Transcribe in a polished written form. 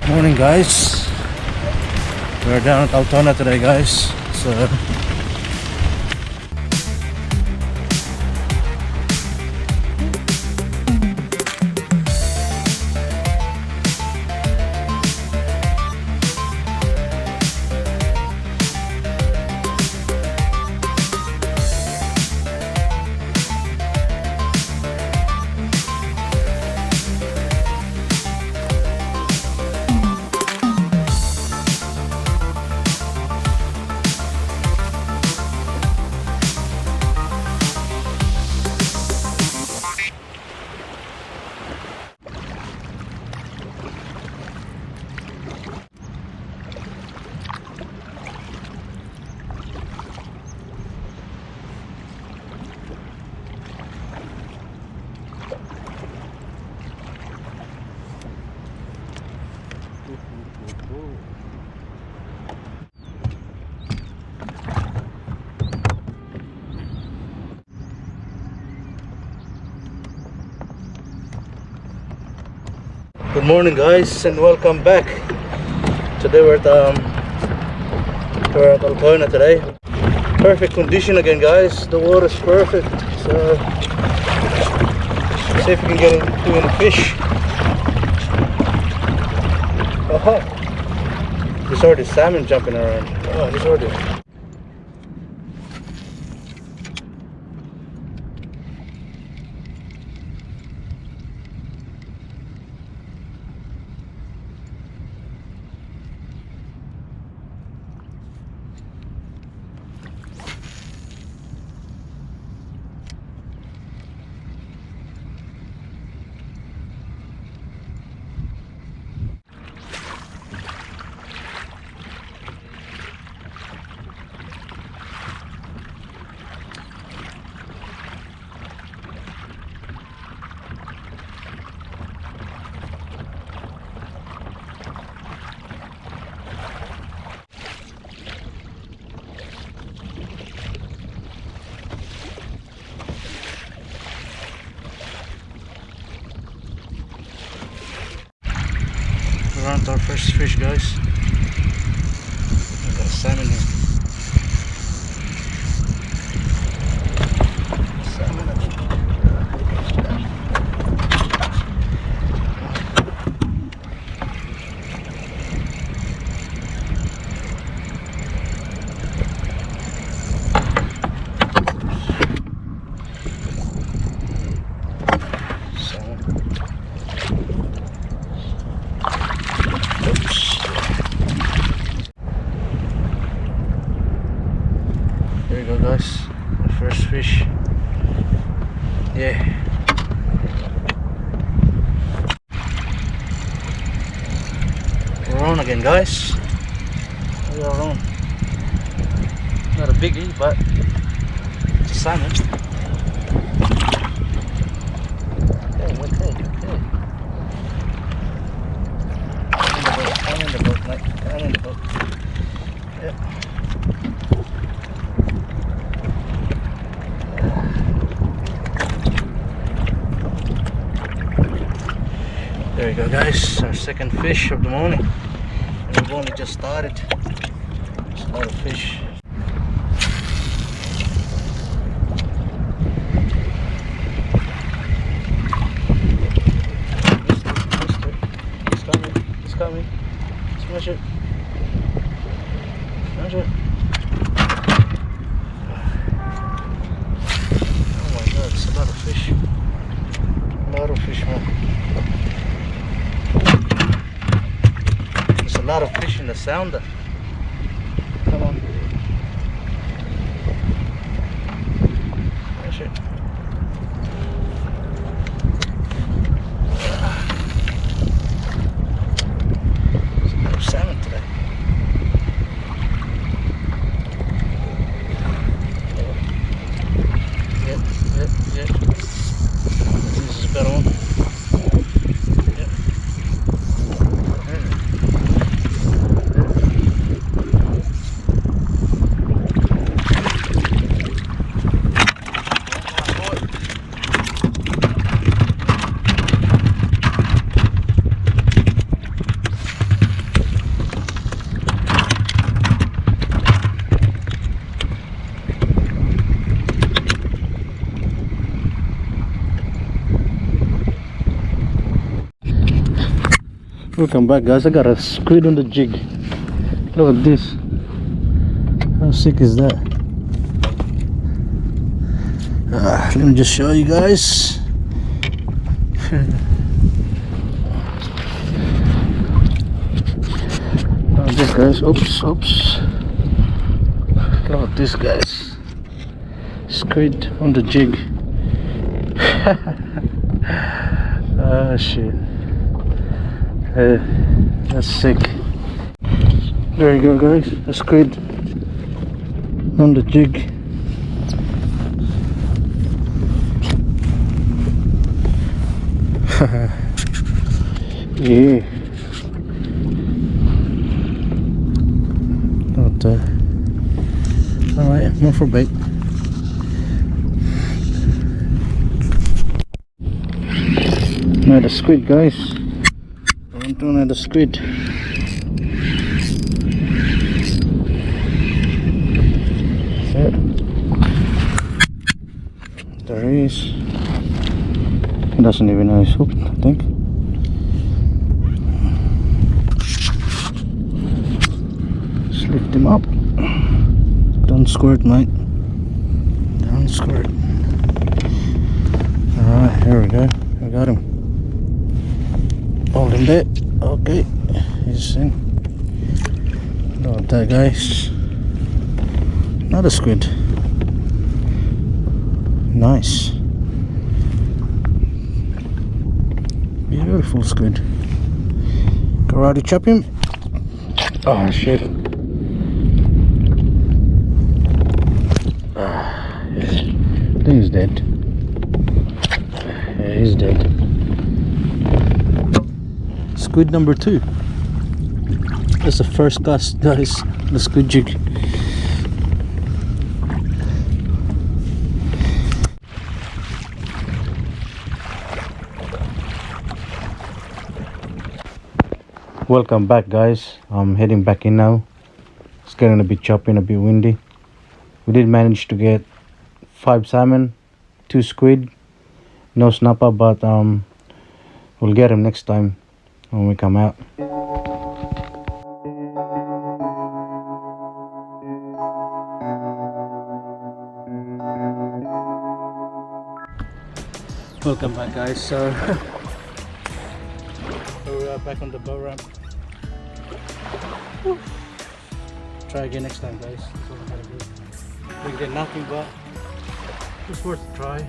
Morning guys, we're down at Altona today guys, so good morning guys and welcome back. Today we're at Altona today. Perfect condition again guys, the water's perfect, so see if we can get into any fish. Oh, there's already salmon jumping around. Oh, there's already. We're on to our first fish guys. We got a salmon here. Salmon. There you go guys, the first fish. Yeah. We're on again guys. We are on. Not a biggie, but it's a salmon. Okay. I'm in the boat, mate. I'm in the boat. Yep. There you go guys, our second fish of the morning. And we've only just started. There's a lot of fish. It's coming. Smash it. Smash it. Oh my god, it's a lot of fish. A lot of fish, man. A lot of fish in the sounder. Come on. That's it. There's a lot of salmon today. Yep. This is a better one. Welcome back, guys. I got a squid on the jig. Look at this. How sick is that? Let me just show you guys. Look at this, guys. Oops. Look at this, guys. Squid on the jig. Oh shit. That's sick. There you go, guys. A squid on the jig. Yeah. Not alright, more for bait. Another squid, guys. I'm doing another squid. There he is. He doesn't even know he's hooked, I think. Just lift him up. Don't squirt, mate. Don't squirt. Alright, here we go. I got him. Hold him there. Okay. He's in. Look at that, guys. Another squid. Nice. Beautiful squid. Karate chop him. Oh shit. I think he's dead. Yeah, he's dead. Squid number 2. That's the first cast, guys. The squid jig. Welcome back, guys. I'm heading back in now. It's getting a bit choppy and a bit windy. We did manage to get 5 salmon, 2 squid, no snapper, but we'll get them next time when we come out. Welcome back, guys. So we are back on the boat ramp. Try again next time, guys. That's all I gotta do. We get nothing, but it's worth a try.